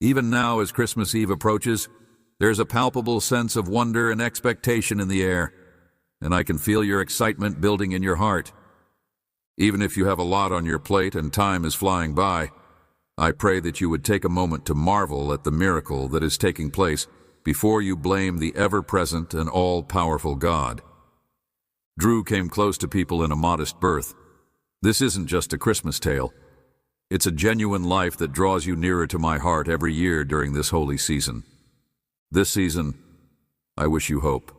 Even now, as Christmas Eve approaches, there's a palpable sense of wonder and expectation in the air, and I can feel your excitement building in your heart. Even if you have a lot on your plate and time is flying by, I pray that you would take a moment to marvel at the miracle that is taking place before you blame the ever-present and all-powerful God. Drew came close to people in a modest birth. This isn't just a Christmas tale. It's a genuine life that draws you nearer to my heart every year during this holy season. This season, I wish you hope.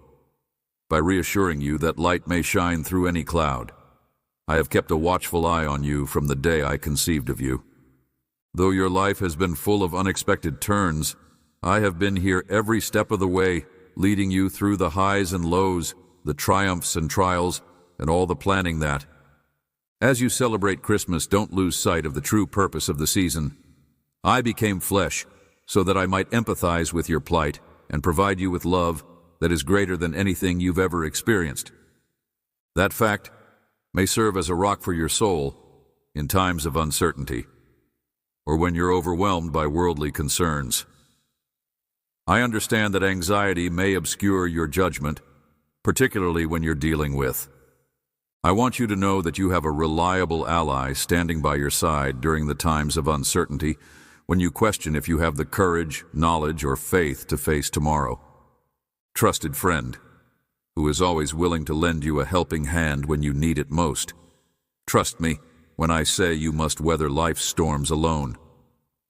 By reassuring you that light may shine through any cloud, I have kept a watchful eye on you from the day I conceived of you. Though your life has been full of unexpected turns, I have been here every step of the way, leading you through the highs and lows, the triumphs and trials, and all the planning that. As you celebrate Christmas, don't lose sight of the true purpose of the season. I became flesh so that I might empathize with your plight and provide you with love that is greater than anything you've ever experienced. That fact may serve as a rock for your soul in times of uncertainty, or when you're overwhelmed by worldly concerns. I understand that anxiety may obscure your judgment, particularly when you're dealing with. I want you to know that you have a reliable ally standing by your side during the times of uncertainty, when you question if you have the courage, knowledge, or faith to face tomorrow. Trusted friend, who is always willing to lend you a helping hand when you need it most. Trust me when I say you must weather life's storms alone.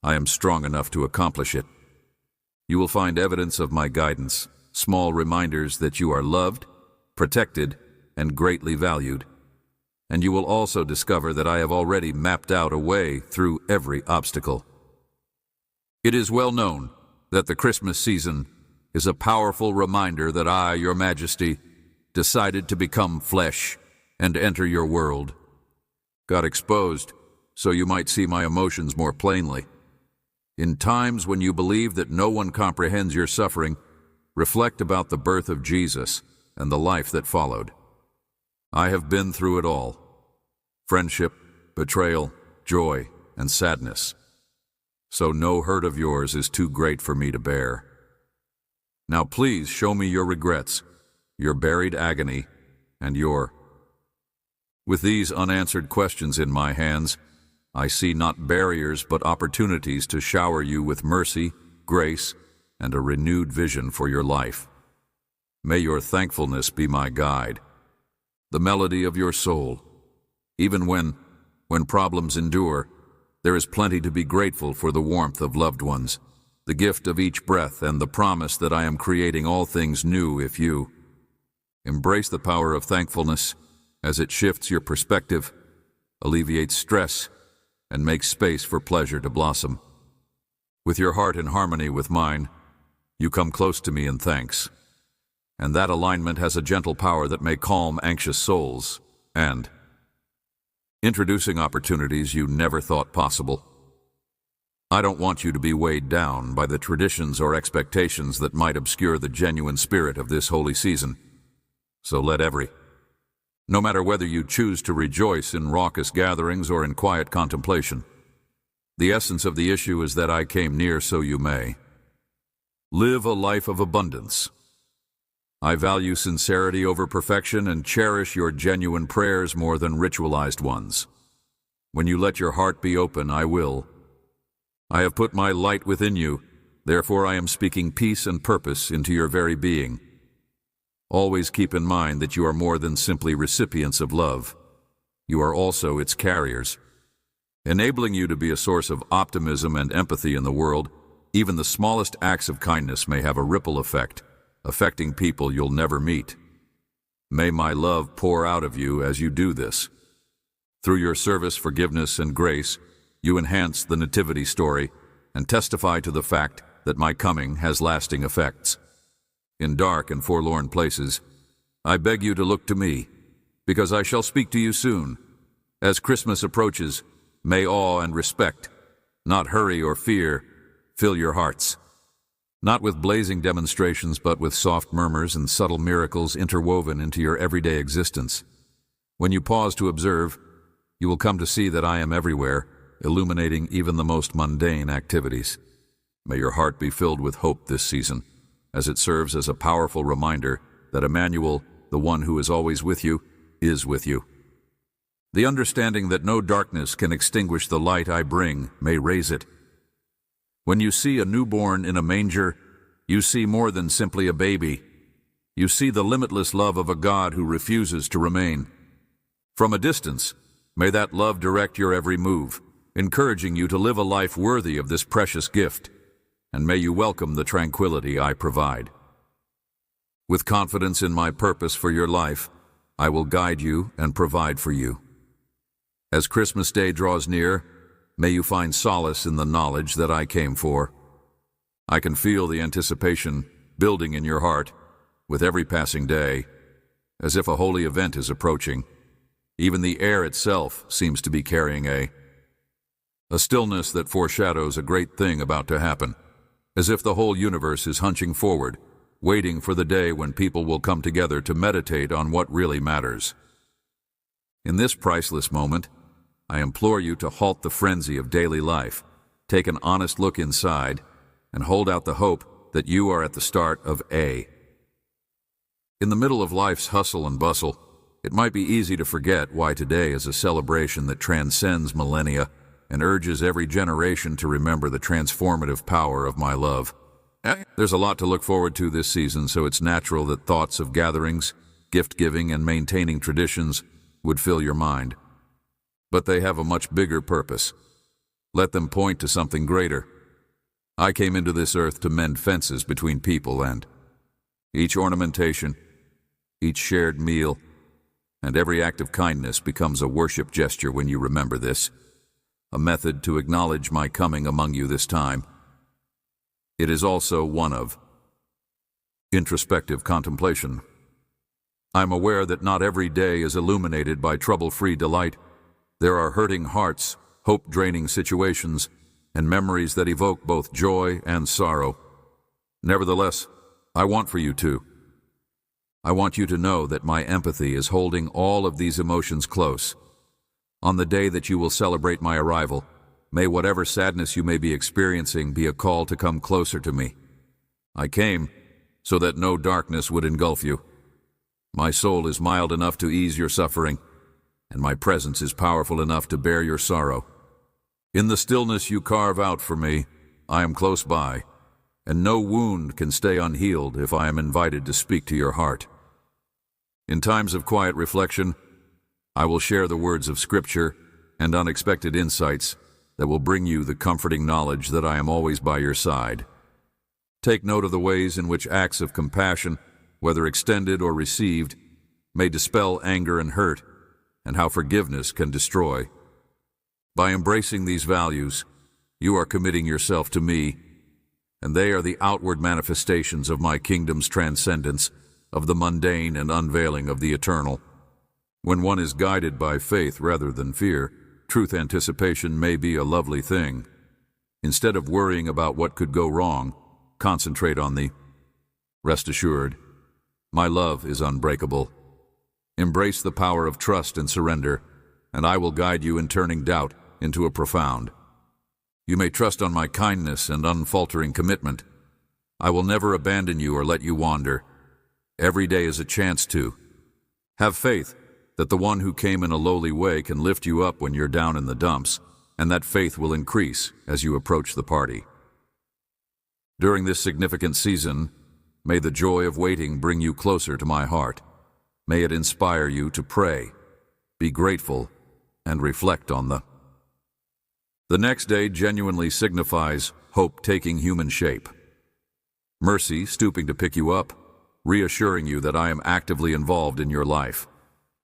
I am strong enough to accomplish it. You will find evidence of my guidance, small reminders that you are loved, protected, and greatly valued. And you will also discover that I have already mapped out a way through every obstacle. It is well known that the Christmas season is a powerful reminder that I, your Majesty, decided to become flesh and enter your world. Got exposed so you might see my emotions more plainly. In times when you believe that no one comprehends your suffering, reflect about the birth of Jesus and the life that followed. I have been through it all: friendship, betrayal, joy, and sadness. So no hurt of yours is too great for me to bear. Now please show me your regrets, your buried agony, and your... With these unanswered questions in my hands, I see not barriers but opportunities to shower you with mercy, grace, and a renewed vision for your life. May your thankfulness be my guide, the melody of your soul. Even when problems endure, there is plenty to be grateful for: the warmth of loved ones, the gift of each breath, and the promise that I am creating all things new if you embrace the power of thankfulness, as it shifts your perspective, alleviates stress, and makes space for pleasure to blossom. With your heart in harmony with mine, you come close to me in thanks. And that alignment has a gentle power that may calm anxious souls, and introducing opportunities you never thought possible. I don't want you to be weighed down by the traditions or expectations that might obscure the genuine spirit of this holy season. So let no matter whether you choose to rejoice in raucous gatherings or in quiet contemplation, the essence of the issue is that I came near so you may live a life of abundance. I value sincerity over perfection and cherish your genuine prayers more than ritualized ones. When you let your heart be open, I have put my light within you, therefore I am speaking peace and purpose into your very being. Always keep in mind that you are more than simply recipients of love. You are also its carriers. Enabling you to be a source of optimism and empathy in the world, even the smallest acts of kindness may have a ripple effect, affecting people you'll never meet. May my love pour out of you as you do this. Through your service, forgiveness, and grace, you enhance the nativity story and testify to the fact that my coming has lasting effects. In dark and forlorn places, I beg you to look to me, because I shall speak to you soon. As Christmas approaches, may awe and respect, not hurry or fear, fill your hearts. Not with blazing demonstrations, but with soft murmurs and subtle miracles interwoven into your everyday existence. When you pause to observe, you will come to see that I am everywhere, illuminating even the most mundane activities. May your heart be filled with hope this season, as it serves as a powerful reminder that Emmanuel, the one who is always with you, is with you. The understanding that no darkness can extinguish the light I bring may raise it. When you see a newborn in a manger, you see more than simply a baby. You see the limitless love of a God who refuses to remain. From a distance, may that love direct your every move, encouraging you to live a life worthy of this precious gift, and may you welcome the tranquility I provide. With confidence in my purpose for your life, I will guide you and provide for you. As Christmas Day draws near, may you find solace in the knowledge that I came for. I can feel the anticipation building in your heart with every passing day, as if a holy event is approaching. Even the air itself seems to be carrying a stillness that foreshadows a great thing about to happen, as if the whole universe is hunching forward, waiting for the day when people will come together to meditate on what really matters. In this priceless moment, I implore you to halt the frenzy of daily life, take an honest look inside, and hold out the hope that you are at the start of A. In the middle of life's hustle and bustle, it might be easy to forget why today is a celebration that transcends millennia and urges every generation to remember the transformative power of my love. There's a lot to look forward to this season, so it's natural that thoughts of gatherings, gift-giving, and maintaining traditions would fill your mind. But they have a much bigger purpose. Let them point to something greater. I came into this earth to mend fences between people, and each ornamentation, each shared meal, and every act of kindness becomes a worship gesture when you remember this, a method to acknowledge my coming among you this time. It is also one of introspective contemplation. I'm aware that not every day is illuminated by trouble-free delight. There are hurting hearts, hope-draining situations, and memories that evoke both joy and sorrow. Nevertheless, I want for you to. I want you to know that my empathy is holding all of these emotions close. On the day that you will celebrate my arrival, may whatever sadness you may be experiencing be a call to come closer to me. I came so that no darkness would engulf you. My soul is mild enough to ease your suffering, and my presence is powerful enough to bear your sorrow. In the stillness you carve out for me, I am close by, and no wound can stay unhealed if I am invited to speak to your heart. In times of quiet reflection, I will share the words of Scripture and unexpected insights that will bring you the comforting knowledge that I am always by your side. Take note of the ways in which acts of compassion, whether extended or received, may dispel anger and hurt, and how forgiveness can destroy. By embracing these values, you are committing yourself to me, and they are the outward manifestations of my kingdom's transcendence, of the mundane and unveiling of the eternal. When one is guided by faith rather than fear, truth anticipation may be a lovely thing. Instead of worrying about what could go wrong, concentrate on the rest assured. My love is unbreakable. Embrace the power of trust and surrender, and I will guide you in turning doubt into a profound. You may trust on my kindness and unfaltering commitment. I will never abandon you or let you wander. Every day is a chance to. Have faith that the one who came in a lowly way can lift you up when you're down in the dumps, and that faith will increase as you approach the party. During this significant season, may the joy of waiting bring you closer to my heart. May it inspire you to pray, be grateful, and reflect on the next day genuinely signifies hope taking human shape. Mercy stooping to pick you up, reassuring you that I am actively involved in your life.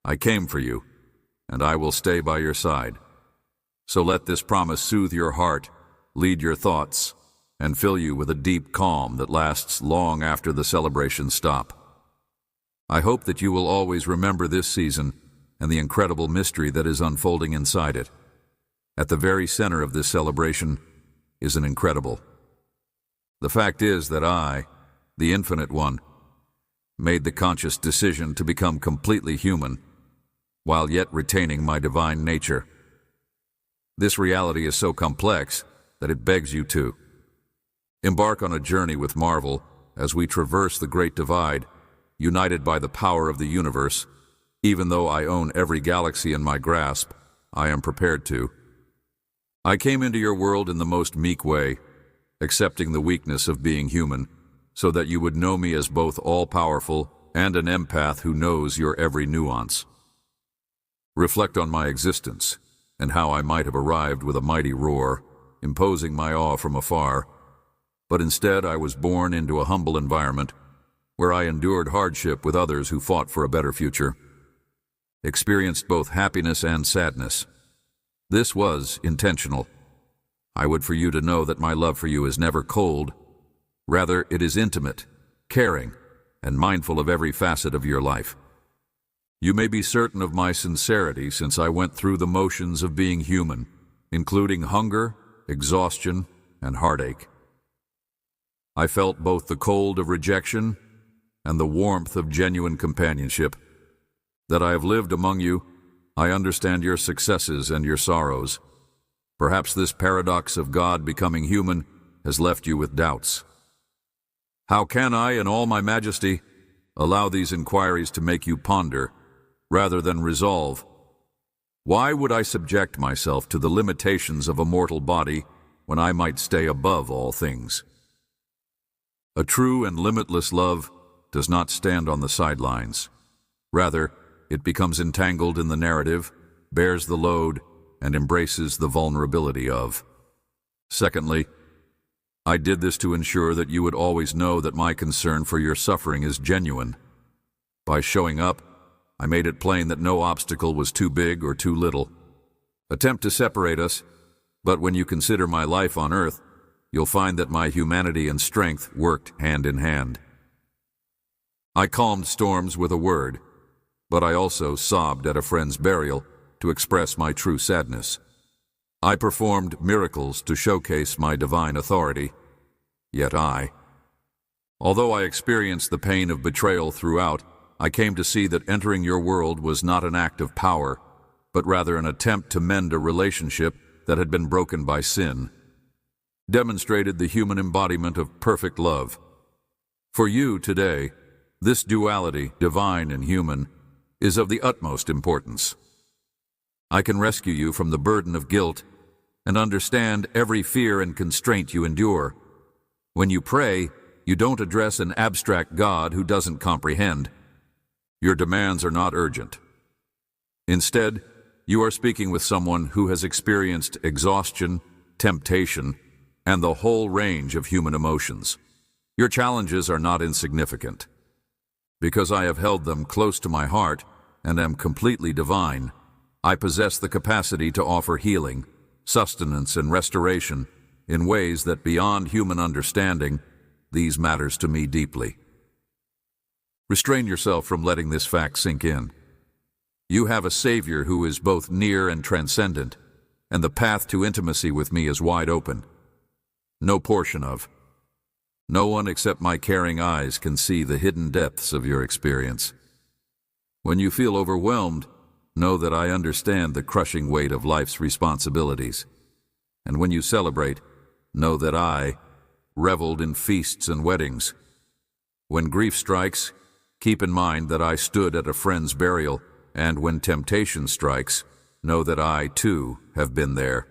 I came for you, and I will stay by your side. So let this promise soothe your heart, lead your thoughts, and fill you with a deep calm that lasts long after the celebrations stop. I hope that you will always remember this season and the incredible mystery that is unfolding inside it. At the very center of this celebration is an incredible. The fact is that I, the Infinite One, made the conscious decision to become completely human, while yet retaining my divine nature. This reality is so complex that it begs you to Embark on a journey with Marvel as we traverse the Great Divide, united by the power of the universe. Even though I own every galaxy in my grasp, I am prepared to. I came into your world in the most meek way, accepting the weakness of being human, so that you would know me as both all-powerful and an empath who knows your every nuance. Reflect on my existence, and how I might have arrived with a mighty roar, imposing my awe from afar. But instead I was born into a humble environment, where I endured hardship with others who fought for a better future, experienced both happiness and sadness. This was intentional. I would for you to know that my love for you is never cold. Rather, it is intimate, caring, and mindful of every facet of your life. You may be certain of my sincerity since I went through the motions of being human, including hunger, exhaustion, and heartache. I felt both the cold of rejection and the warmth of genuine companionship. That I have lived among you, I understand your successes and your sorrows. Perhaps this paradox of God becoming human has left you with doubts. How can I, in all my majesty, allow these inquiries to make you ponder, rather than resolve? Why would I subject myself to the limitations of a mortal body when I might stay above all things? A true and limitless love does not stand on the sidelines. Rather, it becomes entangled in the narrative, bears the load, and embraces the vulnerability of. Secondly, I did this to ensure that you would always know that my concern for your suffering is genuine. By showing up, I made it plain that no obstacle was too big or too little. Attempt to separate us, but when you consider my life on earth, you'll find that my humanity and strength worked hand in hand. I calmed storms with a word, but I also sobbed at a friend's burial to express my true sadness. I performed miracles to showcase my divine authority, yet although I experienced the pain of betrayal throughout, I came to see that entering your world was not an act of power, but rather an attempt to mend a relationship that had been broken by sin, demonstrated the human embodiment of perfect love. For you today, this duality, divine and human, is of the utmost importance. I can rescue you from the burden of guilt and understand every fear and constraint you endure. When you pray, you don't address an abstract God who doesn't comprehend. Your demands are not urgent. Instead, you are speaking with someone who has experienced exhaustion, temptation, and the whole range of human emotions. Your challenges are not insignificant. Because I have held them close to my heart and am completely divine, I possess the capacity to offer healing, sustenance, and restoration in ways that beyond human understanding. These matters to me deeply. Restrain yourself from letting this fact sink in. You have a Savior who is both near and transcendent, and the path to intimacy with me is wide open. No portion of. No one except my caring eyes can see the hidden depths of your experience. When you feel overwhelmed, know that I understand the crushing weight of life's responsibilities. And when you celebrate, know that I reveled in feasts and weddings. When grief strikes, keep in mind that I stood at a friend's burial, and when temptation strikes, know that I, too, have been there.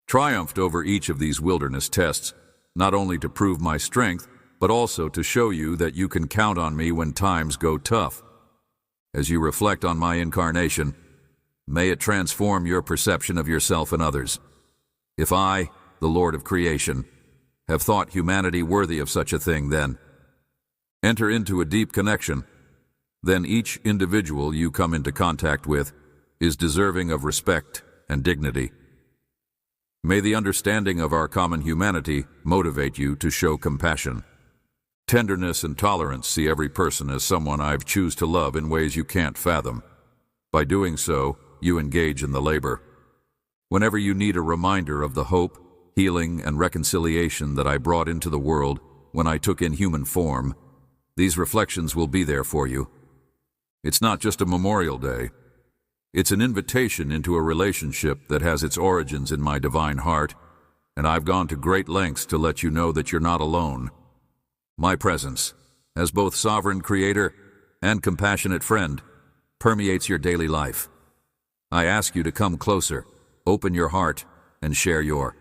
Triumphed over each of these wilderness tests, not only to prove my strength, but also to show you that you can count on me when times go tough. As you reflect on my incarnation, may it transform your perception of yourself and others. If I, the Lord of creation, have thought humanity worthy of such a thing, then enter into a deep connection. Then each individual you come into contact with is deserving of respect and dignity. May the understanding of our common humanity motivate you to show compassion. Tenderness and tolerance see every person as someone I choose to love in ways you can't fathom. By doing so, you engage in the labor. Whenever you need a reminder of the hope, healing, and reconciliation that I brought into the world when I took in human form, these reflections will be there for you. It's not just a Memorial Day. It's an invitation into a relationship that has its origins in my divine heart and I've gone to great lengths to let you know that you're not alone. My presence, as both sovereign creator and compassionate friend, permeates your daily life. I ask you to come closer, open your heart, and share your.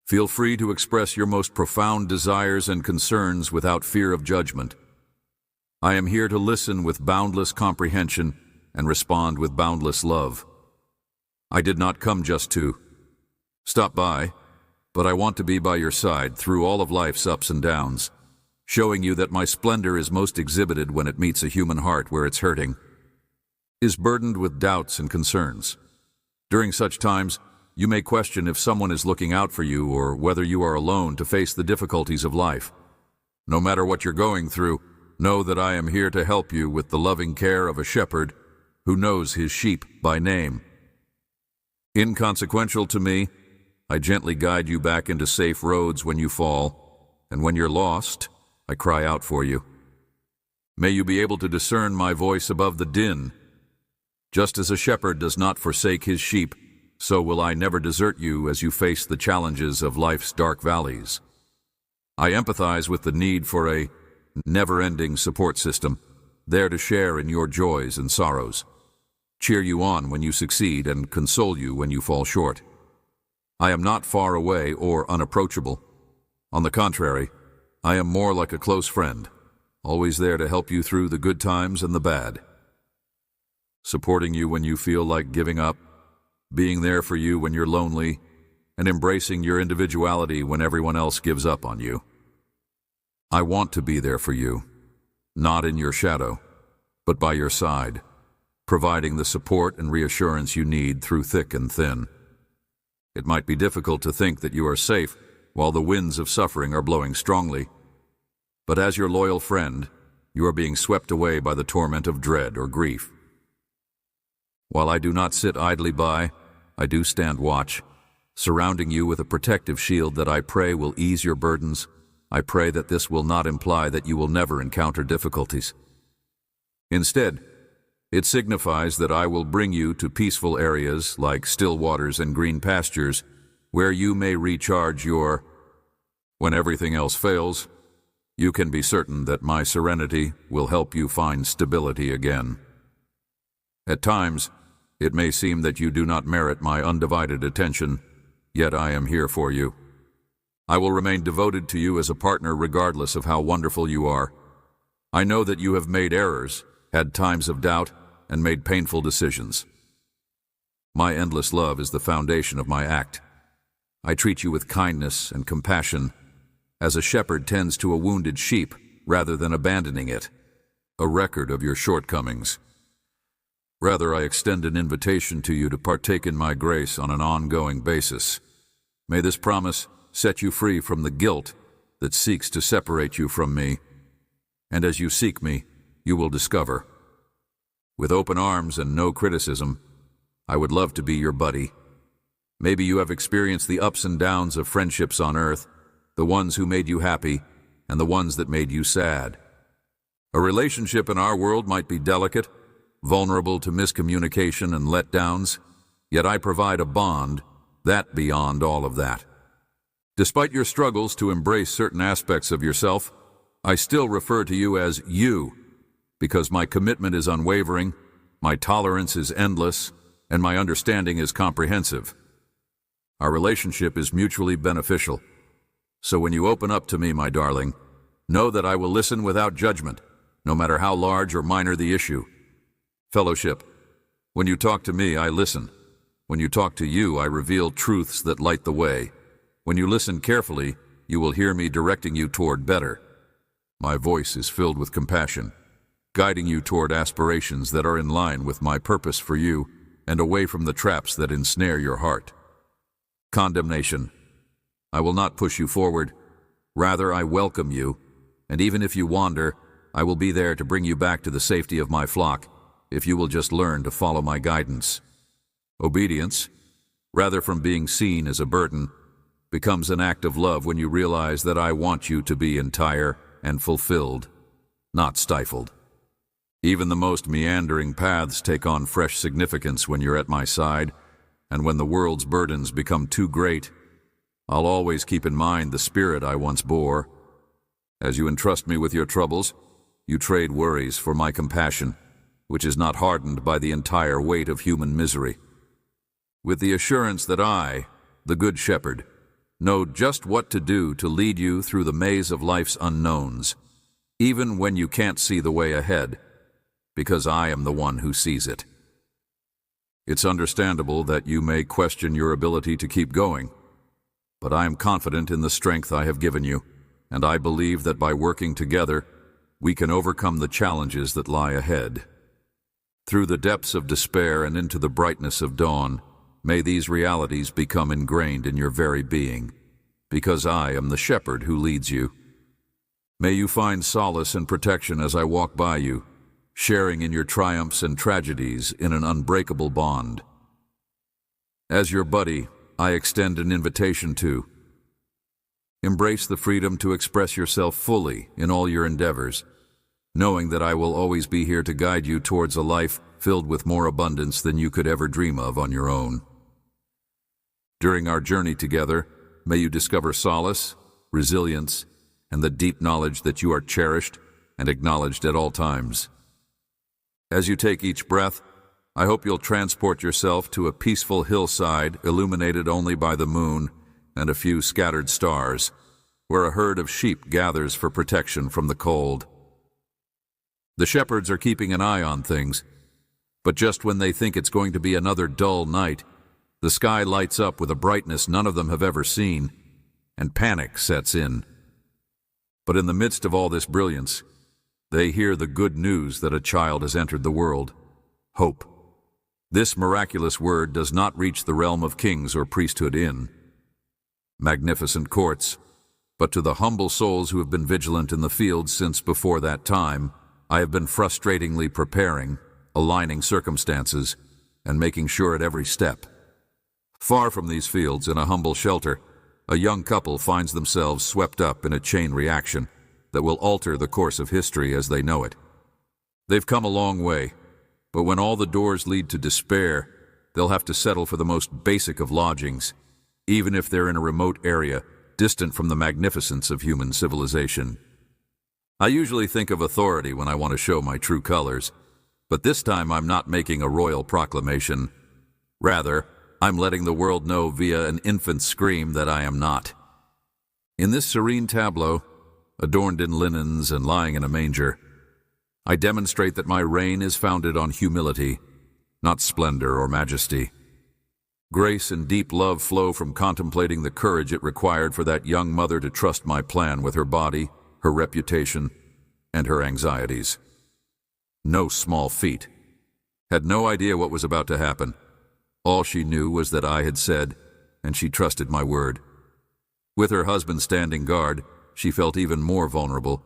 Feel free to express your most profound desires and concerns without fear of judgment. I am here to listen with boundless comprehension and respond with boundless love. I did not come just to stop by, but I want to be by your side through all of life's ups and downs, showing you that my splendor is most exhibited when it meets a human heart where it's hurting, is burdened with doubts and concerns. During such times, you may question if someone is looking out for you or whether you are alone to face the difficulties of life. No matter what you're going through, know that I am here to help you with the loving care of a shepherd who knows his sheep by name. Inconsequential to me, I gently guide you back into safe roads when you fall, and when you're lost, I cry out for you. May you be able to discern my voice above the din. Just as a shepherd does not forsake his sheep, so will I never desert you as you face the challenges of life's dark valleys. I empathize with the need for a never-ending support system, there to share in your joys and sorrows, cheer you on when you succeed, and console you when you fall short. I am not far away or unapproachable. On the contrary, I am more like a close friend, always there to help you through the good times and the bad, supporting you when you feel like giving up, being there for you when you're lonely, and embracing your individuality when everyone else gives up on you. I want to be there for you, not in your shadow, but by your side, providing the support and reassurance you need through thick and thin. It might be difficult to think that you are safe while the winds of suffering are blowing strongly, but as your loyal friend, you are being swept away by the torment of dread or grief. While I do not sit idly by, I do stand watch, surrounding you with a protective shield that I pray will ease your burdens. I pray that this will not imply that you will never encounter difficulties. Instead, it signifies that I will bring you to peaceful areas like still waters and green pastures where you may recharge your. When everything else fails, you can be certain that my serenity will help you find stability again. At times, it may seem that you do not merit my undivided attention, yet I am here for you. I will remain devoted to you as a partner regardless of how wonderful you are. I know that you have made errors, had times of doubt, and made painful decisions. My endless love is the foundation of my act. I treat you with kindness and compassion, as a shepherd tends to a wounded sheep rather than abandoning it, a record of your shortcomings. Rather, I extend an invitation to you to partake in my grace on an ongoing basis. May this promise set you free from the guilt that seeks to separate you from me, and as you seek me, you will discover. With open arms and no criticism, I would love to be your buddy. Maybe you have experienced the ups and downs of friendships on earth, the ones who made you happy and the ones that made you sad. A relationship in our world might be delicate, vulnerable to miscommunication and letdowns, yet I provide a bond that beyond all of that. Despite your struggles to embrace certain aspects of yourself, I still refer to you as you, because my commitment is unwavering, my tolerance is endless, and my understanding is comprehensive. Our relationship is mutually beneficial. So when you open up to me, my darling, know that I will listen without judgment, no matter how large or minor the issue. Fellowship. When you talk to me, I listen. When you talk to you, I reveal truths that light the way. When you listen carefully, you will hear me directing you toward better. My voice is filled with compassion, guiding you toward aspirations that are in line with my purpose for you and away from the traps that ensnare your heart. Condemnation. I will not push you forward. Rather, I welcome you, and even if you wander, I will be there to bring you back to the safety of my flock, if you will just learn to follow my guidance. Obedience, rather from being seen as a burden, becomes an act of love when you realize that I want you to be entire and fulfilled, not stifled. Even the most meandering paths take on fresh significance when you're at my side, and when the world's burdens become too great, I'll always keep in mind the spirit I once bore. As you entrust me with your troubles, you trade worries for my compassion, which is not hardened by the entire weight of human misery. With the assurance that I, the Good Shepherd, know just what to do to lead you through the maze of life's unknowns, even when you can't see the way ahead, because I am the one who sees it. It's understandable that you may question your ability to keep going, but I am confident in the strength I have given you, and I believe that by working together, we can overcome the challenges that lie ahead. Through the depths of despair and into the brightness of dawn, may these realities become ingrained in your very being, because I am the shepherd who leads you. May you find solace and protection as I walk by you, sharing in your triumphs and tragedies in an unbreakable bond. As your buddy, I extend an invitation to embrace the freedom to express yourself fully in all your endeavors, knowing that I will always be here to guide you towards a life filled with more abundance than you could ever dream of on your own. During our journey together, may you discover solace, resilience, and the deep knowledge that you are cherished and acknowledged at all times. As you take each breath, I hope you'll transport yourself to a peaceful hillside illuminated only by the moon and a few scattered stars, where a herd of sheep gathers for protection from the cold. The shepherds are keeping an eye on things, but just when they think it's going to be another dull night, the sky lights up with a brightness none of them have ever seen, and panic sets in. But in the midst of all this brilliance, they hear the good news that a child has entered the world: hope. This miraculous word does not reach the realm of kings or priesthood in magnificent courts, but to the humble souls who have been vigilant in the field since before that time, I have been frustratingly preparing, aligning circumstances, and making sure at every step. Far from these fields, in a humble shelter, a young couple finds themselves swept up in a chain reaction that will alter the course of history as they know it. They've come a long way, but when all the doors lead to despair, they'll have to settle for the most basic of lodgings, even if they're in a remote area distant from the magnificence of human civilization. I usually think of authority when I want to show my true colors, but this time I'm not making a royal proclamation. Rather, I'm letting the world know via an infant's scream that I am not. In this serene tableau, adorned in linens and lying in a manger, I demonstrate that my reign is founded on humility, not splendor or majesty. Grace and deep love flow from contemplating the courage it required for that young mother to trust my plan with her body, her reputation, and her anxieties. No small feat. Had no idea what was about to happen. All she knew was that I had said, and she trusted my word. With her husband standing guard, she felt even more vulnerable.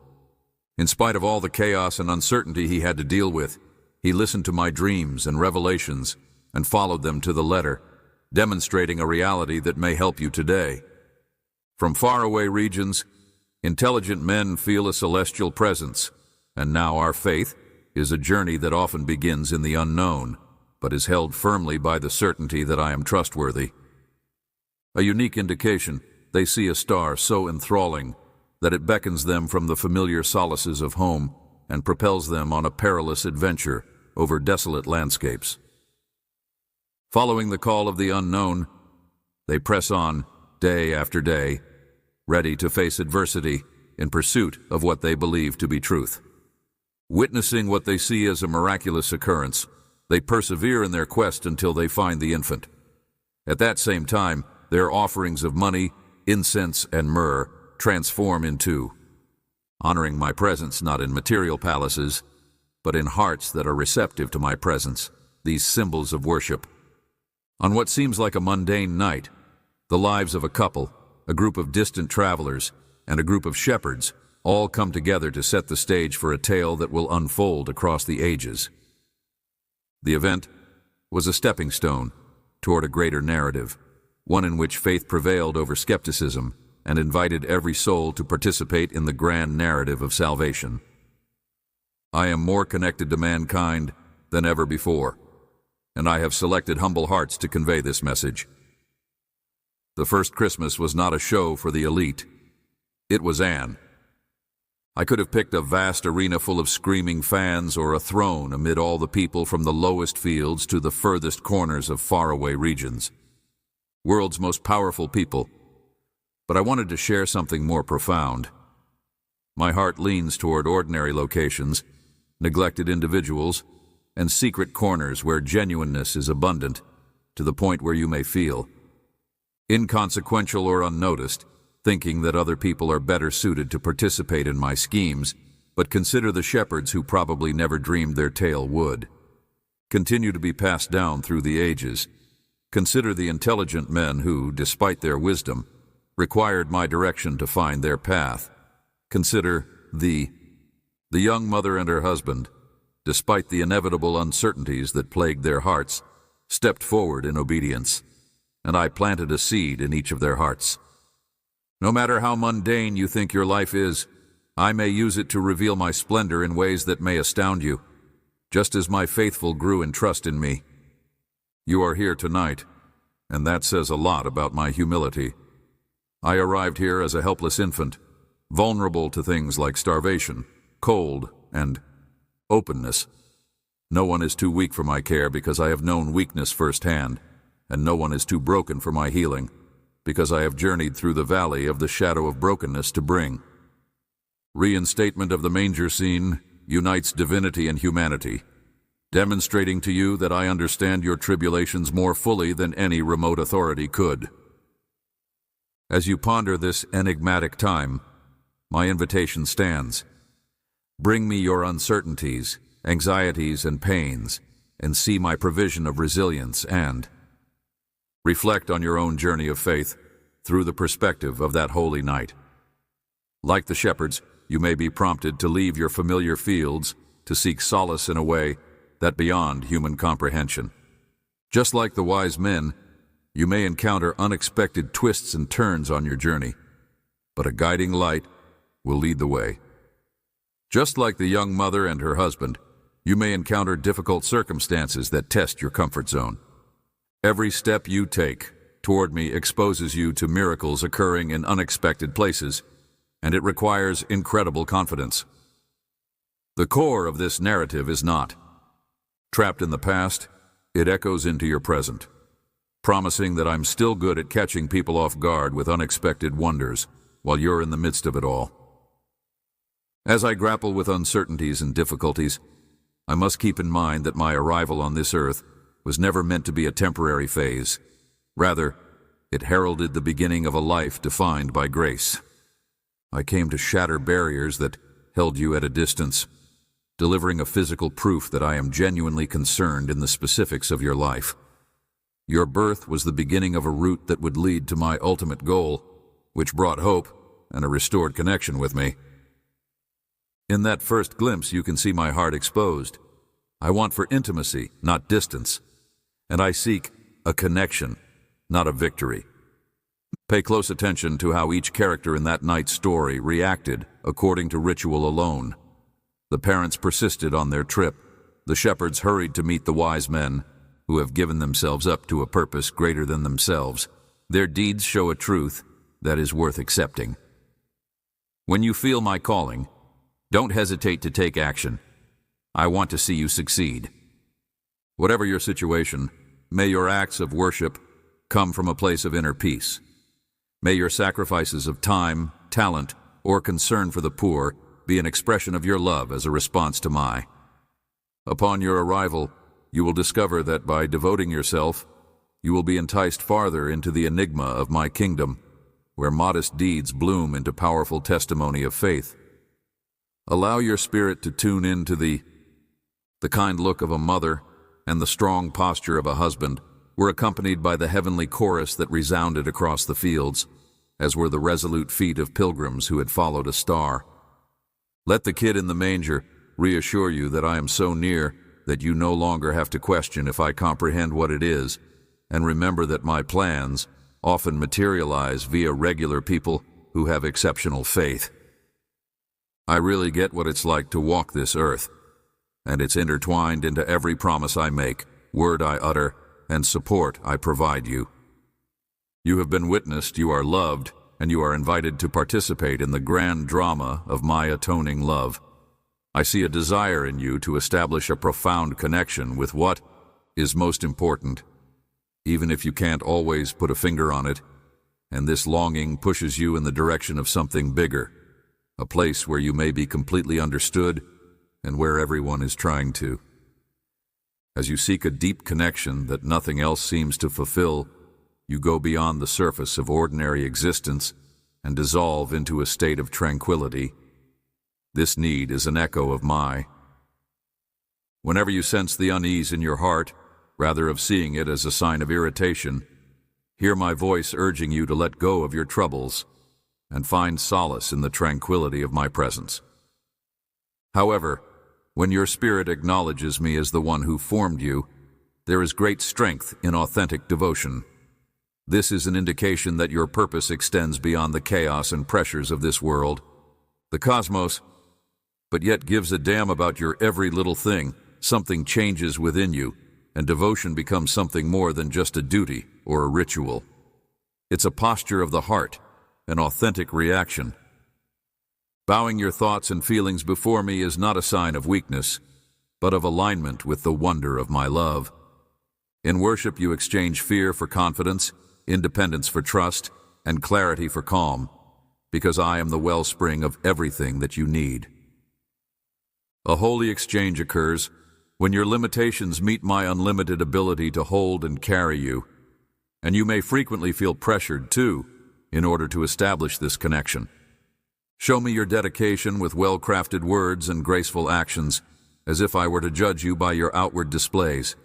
In spite of all the chaos and uncertainty he had to deal with, he listened to my dreams and revelations and followed them to the letter, demonstrating a reality that may help you today. From faraway regions, intelligent men feel a celestial presence, and now our faith is a journey that often begins in the unknown, but is held firmly by the certainty that I am trustworthy. A unique indication, they see a star so enthralling that it beckons them from the familiar solaces of home and propels them on a perilous adventure over desolate landscapes. Following the call of the unknown, they press on day after day, ready to face adversity in pursuit of what they believe to be truth. Witnessing what they see as a miraculous occurrence, they persevere in their quest until they find the infant. At that same time, their offerings of money, incense, and myrrh transform into honoring my presence not in material palaces, but in hearts that are receptive to my presence, these symbols of worship. On what seems like a mundane night, the lives of a couple, a group of distant travelers, and a group of shepherds all come together to set the stage for a tale that will unfold across the ages. The event was a stepping stone toward a greater narrative, one in which faith prevailed over skepticism and invited every soul to participate in the grand narrative of salvation. I am more connected to mankind than ever before, and I have selected humble hearts to convey this message. The first Christmas was not a show for the elite. It was Anne. I could have picked a vast arena full of screaming fans or a throne amid all the people from the lowest fields to the furthest corners of faraway regions. World's most powerful people. But I wanted to share something more profound. My heart leans toward ordinary locations, neglected individuals, and secret corners where genuineness is abundant, to the point where you may feel inconsequential or unnoticed, thinking that other people are better suited to participate in my schemes, but consider the shepherds who probably never dreamed their tale would. Continue to be passed down through the ages. Consider the intelligent men who, despite their wisdom, required my direction to find their path. Consider the young mother and her husband, despite the inevitable uncertainties that plagued their hearts, stepped forward in obedience, and I planted a seed in each of their hearts. No matter how mundane you think your life is, I may use it to reveal my splendor in ways that may astound you, just as my faithful grew in trust in me. You are here tonight, and that says a lot about my humility. I arrived here as a helpless infant, vulnerable to things like starvation, cold, and openness. No one is too weak for my care because I have known weakness firsthand, and no one is too broken for my healing because I have journeyed through the valley of the shadow of brokenness to bring. Reinstatement of the manger scene unites divinity and humanity, demonstrating to you that I understand your tribulations more fully than any remote authority could. As you ponder this enigmatic time, my invitation stands. Bring me your uncertainties, anxieties, and pains, and see my provision of resilience and reflect on your own journey of faith through the perspective of that holy night. Like the shepherds, you may be prompted to leave your familiar fields to seek solace in a way that beyond human comprehension. Just like the wise men, you may encounter unexpected twists and turns on your journey, but a guiding light will lead the way. Just like the young mother and her husband, you may encounter difficult circumstances that test your comfort zone. Every step you take toward me exposes you to miracles occurring in unexpected places, and it requires incredible confidence. The core of this narrative is not trapped in the past. It echoes into your present, promising that I'm still good at catching people off guard with unexpected wonders while you're in the midst of it all. As I grapple with uncertainties and difficulties, I must keep in mind that my arrival on this earth was never meant to be a temporary phase. Rather, it heralded the beginning of a life defined by grace. I came to shatter barriers that held you at a distance, delivering a physical proof that I am genuinely concerned in the specifics of your life. Your birth was the beginning of a route that would lead to my ultimate goal, which brought hope and a restored connection with me. In that first glimpse, you can see my heart exposed. I want for intimacy, not distance. And I seek a connection, not a victory. Pay close attention to how each character in that night's story reacted according to ritual alone. The parents persisted on their trip. The shepherds hurried to meet the wise men, who have given themselves up to a purpose greater than themselves. Their deeds show a truth that is worth accepting. When you feel my calling, don't hesitate to take action. I want to see you succeed. Whatever your situation, may your acts of worship come from a place of inner peace. May your sacrifices of time, talent, or concern for the poor be an expression of your love as a response to my. Upon your arrival, you will discover that by devoting yourself, you will be enticed farther into the enigma of my kingdom, where modest deeds bloom into powerful testimony of faith. Allow your spirit to tune into the kind look of a mother and the strong posture of a husband were accompanied by the heavenly chorus that resounded across the fields, as were the resolute feet of pilgrims who had followed a star. Let the kid in the manger reassure you that I am so near that you no longer have to question if I comprehend what it is, and remember that my plans often materialize via regular people who have exceptional faith. I really get what it's like to walk this earth, and it's intertwined into every promise I make, word I utter, and support I provide you. You have been witnessed, you are loved, and you are invited to participate in the grand drama of my atoning love. I see a desire in you to establish a profound connection with what is most important, even if you can't always put a finger on it, and this longing pushes you in the direction of something bigger, a place where you may be completely understood and where everyone is trying to. As you seek a deep connection that nothing else seems to fulfill, you go beyond the surface of ordinary existence and dissolve into a state of tranquility. This need is an echo of my. Whenever you sense the unease in your heart, rather of seeing it as a sign of irritation, hear my voice urging you to let go of your troubles and find solace in the tranquility of my presence. However, when your spirit acknowledges me as the one who formed you, there is great strength in authentic devotion. This is an indication that your purpose extends beyond the chaos and pressures of this world, the cosmos, but yet gives a damn about your every little thing. Something changes within you, and devotion becomes something more than just a duty or a ritual. It's a posture of the heart, an authentic reaction. Bowing your thoughts and feelings before me is not a sign of weakness, but of alignment with the wonder of my love. In worship you exchange fear for confidence, independence for trust, and clarity for calm, because I am the wellspring of everything that you need. A holy exchange occurs when your limitations meet my unlimited ability to hold and carry you, and you may frequently feel pressured, too, in order to establish this connection. Show me your dedication with well-crafted words and graceful actions, as if I were to judge you by your outward displays.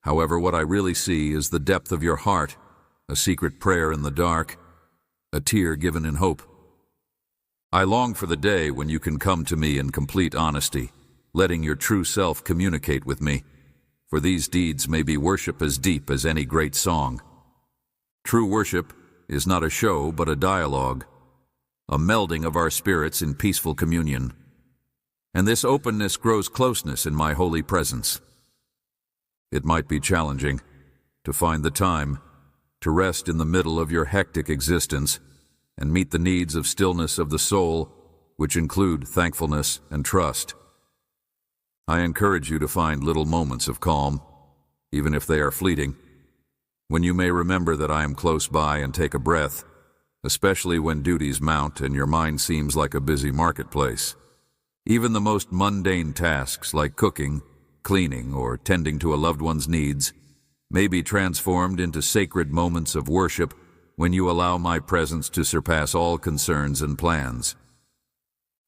However, what I really see is the depth of your heart, a secret prayer in the dark, a tear given in hope. I long for the day when you can come to me in complete honesty, letting your true self communicate with me, for these deeds may be worship as deep as any great song. True worship is not a show but a dialogue, a melding of our spirits in peaceful communion. And this openness grows closeness in my holy presence. It might be challenging to find the time to rest in the middle of your hectic existence and meet the needs of stillness of the soul, which include thankfulness and trust. I encourage you to find little moments of calm, even if they are fleeting, when you may remember that I am close by and take a breath, especially when duties mount and your mind seems like a busy marketplace. Even the most mundane tasks like cooking, cleaning, or tending to a loved one's needs may be transformed into sacred moments of worship when you allow my presence to surpass all concerns and plans.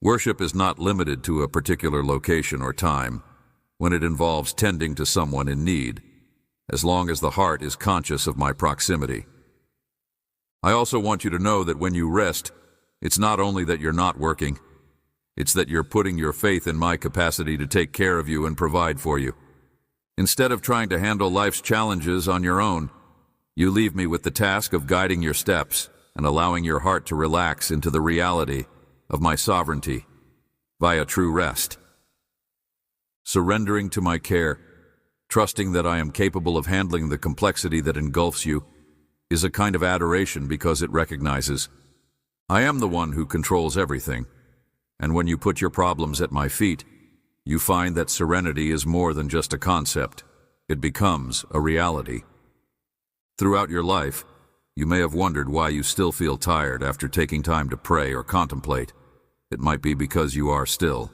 Worship is not limited to a particular location or time when it involves tending to someone in need, as long as the heart is conscious of my proximity. I also want you to know that when you rest, it's not only that you're not working, it's that you're putting your faith in my capacity to take care of you and provide for you. Instead of trying to handle life's challenges on your own, you leave me with the task of guiding your steps and allowing your heart to relax into the reality of my sovereignty via true rest. Surrendering to my care, trusting that I am capable of handling the complexity that engulfs you, is a kind of adoration because it recognizes I am the one who controls everything, and when you put your problems at my feet, you find that serenity is more than just a concept. It becomes a reality. Throughout your life, you may have wondered why you still feel tired after taking time to pray or contemplate. It might be because you are still.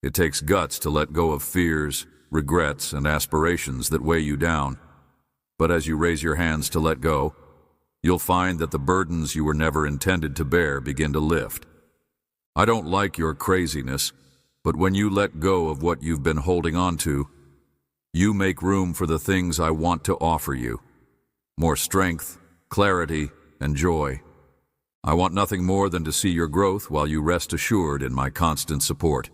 It takes guts to let go of fears, regrets, and aspirations that weigh you down. But as you raise your hands to let go, you'll find that the burdens you were never intended to bear begin to lift. I don't like your craziness, but when you let go of what you've been holding on to, you make room for the things I want to offer you. More strength, clarity, and joy. I want nothing more than to see your growth while you rest assured in my constant support.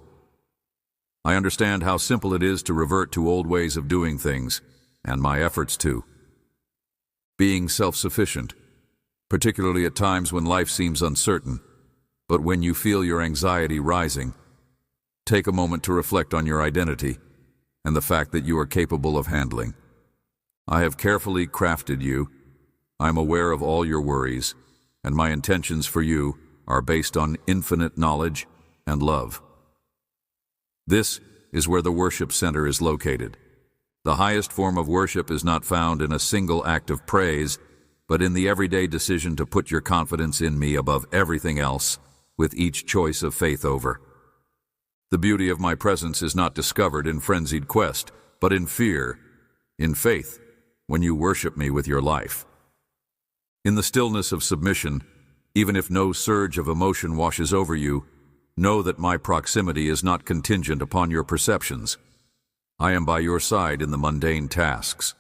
I understand how simple it is to revert to old ways of doing things, and my efforts to. Being self-sufficient, particularly at times when life seems uncertain, but when you feel your anxiety rising, take a moment to reflect on your identity and the fact that you are capable of handling. I have carefully crafted you, I'm aware of all your worries, and my intentions for you are based on infinite knowledge and love. This is where the worship center is located. The highest form of worship is not found in a single act of praise, but in the everyday decision to put your confidence in me above everything else, with each choice of faith over. The beauty of my presence is not discovered in frenzied quest, but in fear, in faith, when you worship me with your life. In the stillness of submission, even if no surge of emotion washes over you, know that my proximity is not contingent upon your perceptions. I am by your side in the mundane tasks.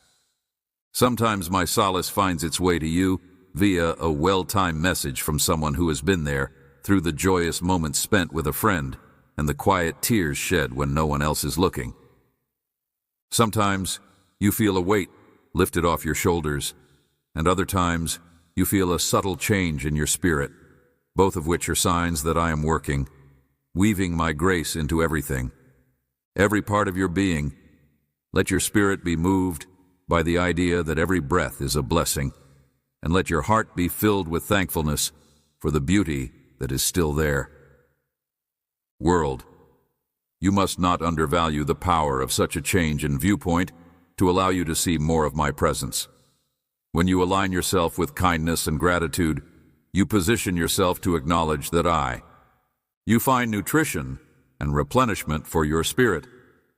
Sometimes my solace finds its way to you via a well-timed message from someone who has been there, through the joyous moments spent with a friend and the quiet tears shed when no one else is looking. Sometimes you feel a weight lifted off your shoulders, and other times you feel a subtle change in your spirit, both of which are signs that I am working, weaving my grace into everything, every part of your being. Let your spirit be moved by the idea that every breath is a blessing, and let your heart be filled with thankfulness for the beauty that is still there. World, you must not undervalue the power of such a change in viewpoint to allow you to see more of my presence. When you align yourself with kindness and gratitude, you position yourself to acknowledge that you find nutrition and replenishment for your spirit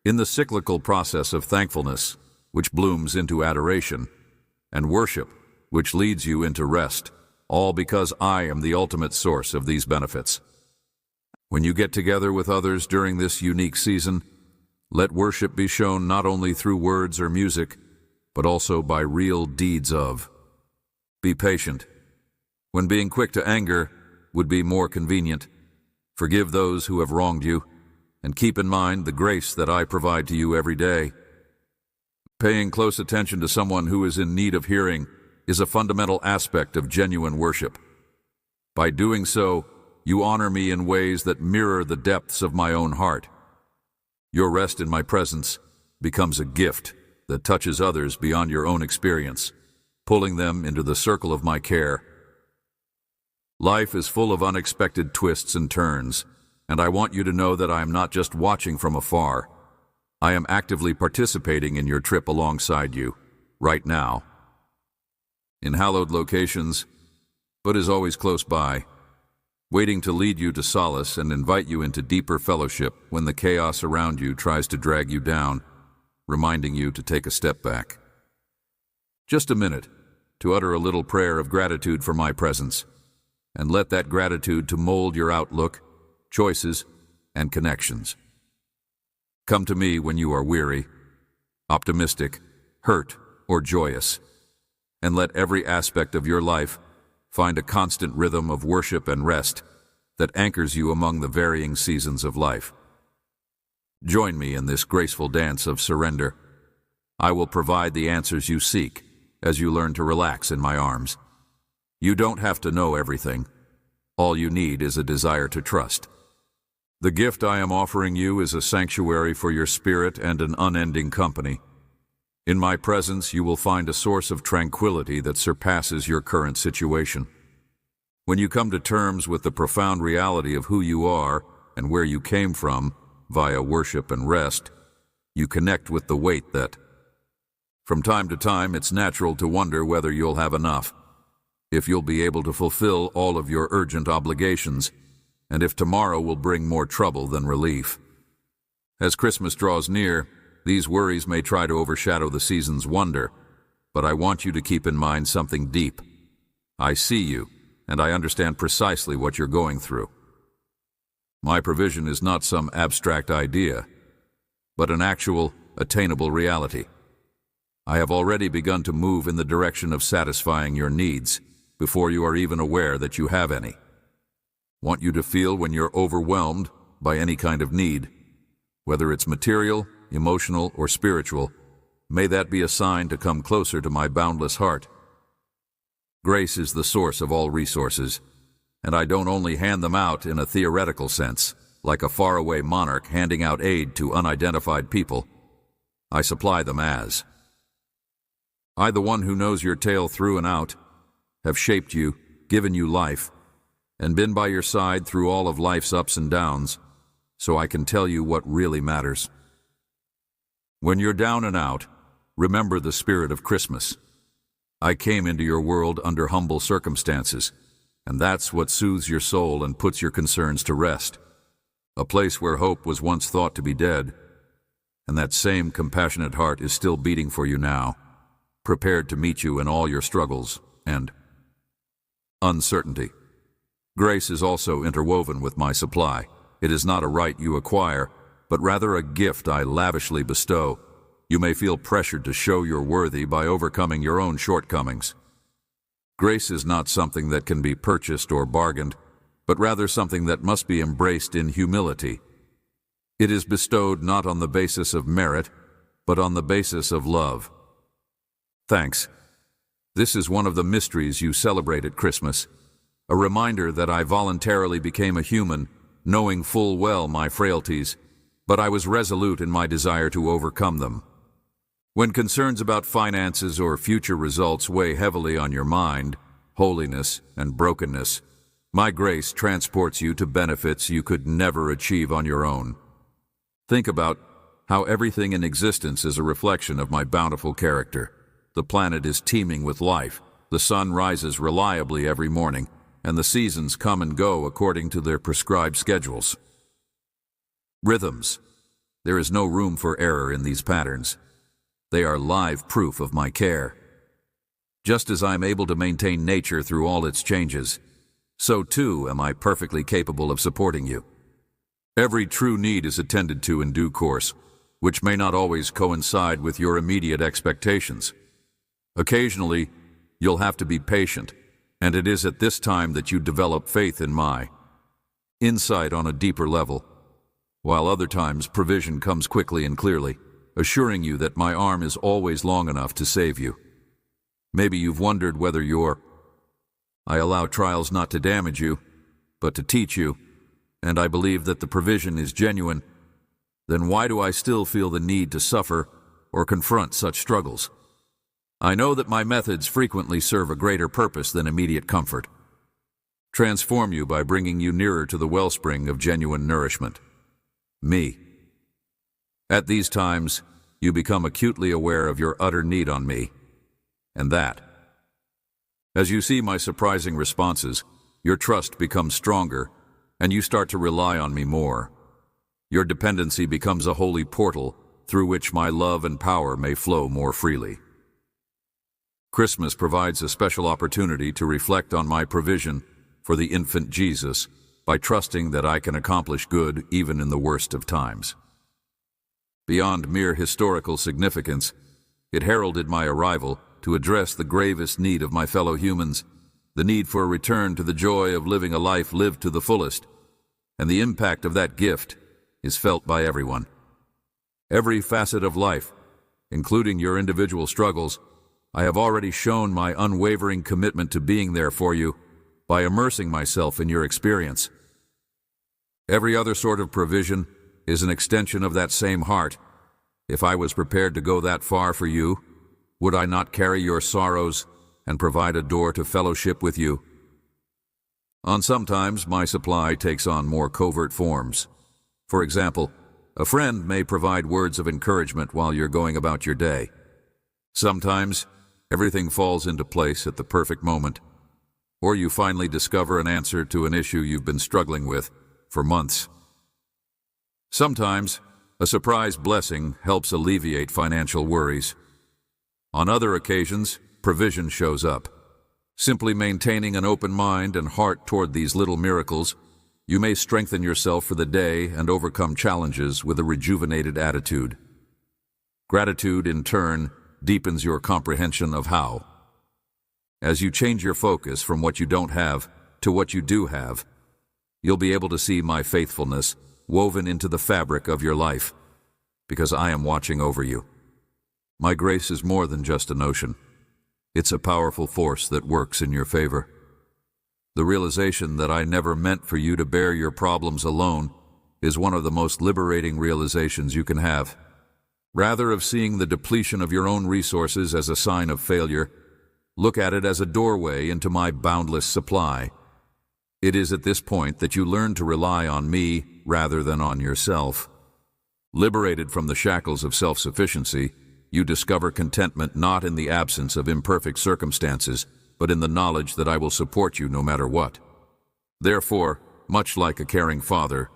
in the cyclical process of thankfulness, which blooms into adoration, and worship, which leads you into rest, all because I am the ultimate source of these benefits. When you get together with others during this unique season, let worship be shown not only through words or music, but also by real deeds of. Be patient. When being quick to anger would be more convenient, forgive those who have wronged you, and keep in mind the grace that I provide to you every day. Paying close attention to someone who is in need of hearing is a fundamental aspect of genuine worship. By doing so, you honor me in ways that mirror the depths of my own heart. Your rest in my presence becomes a gift that touches others beyond your own experience, pulling them into the circle of my care. Life is full of unexpected twists and turns, and I want you to know that I am not just watching from afar. I am actively participating in your trip alongside you, right now. In hallowed locations, but is always close by, waiting to lead you to solace and invite you into deeper fellowship when the chaos around you tries to drag you down, reminding you to take a step back. Just a minute to utter a little prayer of gratitude for my presence, and let that gratitude to mold your outlook, choices, and connections. Come to me when you are weary, optimistic, hurt, or joyous, and let every aspect of your life find a constant rhythm of worship and rest that anchors you among the varying seasons of life. Join me in this graceful dance of surrender. I will provide the answers you seek as you learn to relax in my arms. You don't have to know everything. All you need is a desire to trust. The gift I am offering you is a sanctuary for your spirit and an unending company. In my presence, you will find a source of tranquility that surpasses your current situation. When you come to terms with the profound reality of who you are and where you came from via worship and rest, you connect with the weight that, from time to time, it's natural to wonder whether you'll have enough, if you'll be able to fulfill all of your urgent obligations, and if tomorrow will bring more trouble than relief. As Christmas draws near, these worries may try to overshadow the season's wonder, but I want you to keep in mind something deep. I see you, and I understand precisely what you're going through. My provision is not some abstract idea, but an actual, attainable reality. I have already begun to move in the direction of satisfying your needs before you are even aware that you have any. Want you to feel when you're overwhelmed by any kind of need, whether it's material, emotional, or spiritual, may that be a sign to come closer to my boundless heart. Grace is the source of all resources, and I don't only hand them out in a theoretical sense, like a faraway monarch handing out aid to unidentified people. I supply them as. I, the one who knows your tale through and out, have shaped you, given you life, and been by your side through all of life's ups and downs, so I can tell you what really matters. When you're down and out, remember the spirit of Christmas. I came into your world under humble circumstances, and that's what soothes your soul and puts your concerns to rest. A place where hope was once thought to be dead, and that same compassionate heart is still beating for you now, prepared to meet you in all your struggles and uncertainty. Grace is also interwoven with my supply. It is not a right you acquire, but rather a gift I lavishly bestow. You may feel pressured to show you're worthy by overcoming your own shortcomings. Grace is not something that can be purchased or bargained, but rather something that must be embraced in humility. It is bestowed not on the basis of merit, but on the basis of love. Thanks. This is one of the mysteries you celebrate at Christmas, a reminder that I voluntarily became a human, knowing full well my frailties, but I was resolute in my desire to overcome them. When concerns about finances or future results weigh heavily on your mind, holiness and brokenness, my grace transports you to benefits you could never achieve on your own. Think about how everything in existence is a reflection of my bountiful character. The planet is teeming with life, the sun rises reliably every morning, and the seasons come and go according to their prescribed schedules. Rhythms. There is no room for error in these patterns. They are live proof of my care. Just as I am able to maintain nature through all its changes, so too am I perfectly capable of supporting you. Every true need is attended to in due course, which may not always coincide with your immediate expectations. Occasionally, you'll have to be patient, and it is at this time that you develop faith in my insight on a deeper level, while other times provision comes quickly and clearly, assuring you that my arm is always long enough to save you. Maybe you've wondered whether I allow trials not to damage you, but to teach you, and I believe that the provision is genuine. Then why do I still feel the need to suffer or confront such struggles? I know that my methods frequently serve a greater purpose than immediate comfort. Transform you by bringing you nearer to the wellspring of genuine nourishment. Me. At these times, you become acutely aware of your utter need on me, and that. As you see my surprising responses, your trust becomes stronger, and you start to rely on me more. Your dependency becomes a holy portal through which my love and power may flow more freely. Christmas provides a special opportunity to reflect on my provision for the infant Jesus by trusting that I can accomplish good even in the worst of times. Beyond mere historical significance, it heralded my arrival to address the gravest need of my fellow humans, the need for a return to the joy of living a life lived to the fullest, and the impact of that gift is felt by everyone. Every facet of life, including your individual struggles, I have already shown my unwavering commitment to being there for you by immersing myself in your experience. Every other sort of provision is an extension of that same heart. If I was prepared to go that far for you, would I not carry your sorrows and provide a door to fellowship with you? Sometimes my supply takes on more covert forms. For example, a friend may provide words of encouragement while you're going about your day. Sometimes everything falls into place at the perfect moment, or you finally discover an answer to an issue you've been struggling with for months. Sometimes a surprise blessing helps alleviate financial worries. On other occasions, provision shows up. Simply maintaining an open mind and heart toward these little miracles, you may strengthen yourself for the day and overcome challenges with a rejuvenated attitude. Gratitude, in turn, deepens your comprehension of how. As you change your focus from what you don't have to what you do have, you'll be able to see my faithfulness woven into the fabric of your life, because I am watching over you. My grace is more than just a notion. It's a powerful force that works in your favor. The realization that I never meant for you to bear your problems alone is one of the most liberating realizations you can have. Rather of seeing the depletion of your own resources as a sign of failure, Look at it as a doorway into my boundless supply. It is at this point that you learn to rely on me rather than on yourself. Liberated from the shackles of self-sufficiency, you discover contentment not in the absence of imperfect circumstances, but in the knowledge that I will support you no matter what. Therefore, much like a caring father,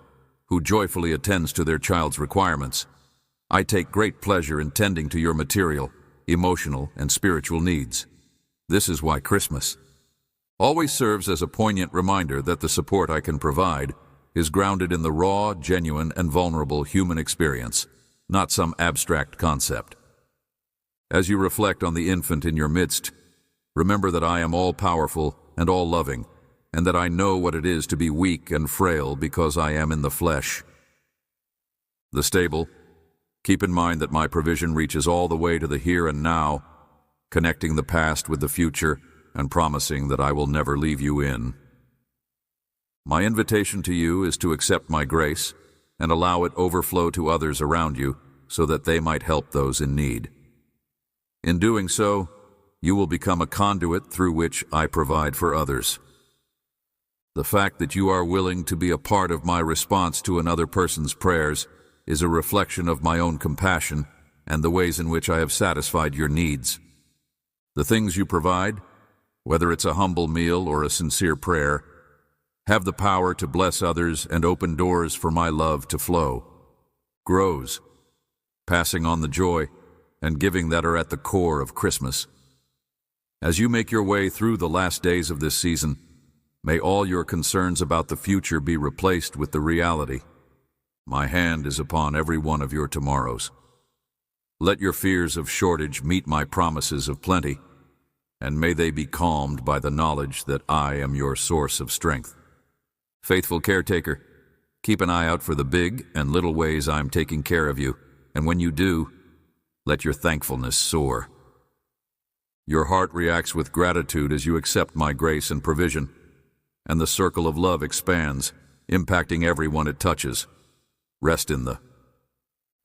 who joyfully attends to their child's requirements, I take great pleasure in tending to your material, emotional, and spiritual needs. This is why Christmas always serves as a poignant reminder that the support I can provide is grounded in the raw, genuine, and vulnerable human experience, not some abstract concept. As you reflect on the infant in your midst, remember that I am all-powerful and all-loving, and that I know what it is to be weak and frail because I am in the flesh. The stable, keep in mind that my provision reaches all the way to the here and now, connecting the past with the future and promising that I will never leave you in. My invitation to you is to accept my grace and allow it overflow to others around you so that they might help those in need. In doing so, you will become a conduit through which I provide for others. The fact that you are willing to be a part of my response to another person's prayers is a reflection of my own compassion and the ways in which I have satisfied your needs. The things you provide, whether it's a humble meal or a sincere prayer, have the power to bless others and open doors for my love to flow. Grows, passing on the joy and giving that are at the core of Christmas. As you make your way through the last days of this season, may all your concerns about the future be replaced with the reality: my hand is upon every one of your tomorrows. Let your fears of shortage meet my promises of plenty, and may they be calmed by the knowledge that I am your source of strength. Faithful caretaker, keep an eye out for the big and little ways I'm taking care of you, and when you do, let your thankfulness soar. Your heart reacts with gratitude as you accept my grace and provision, and the circle of love expands, impacting everyone it touches. Rest in the.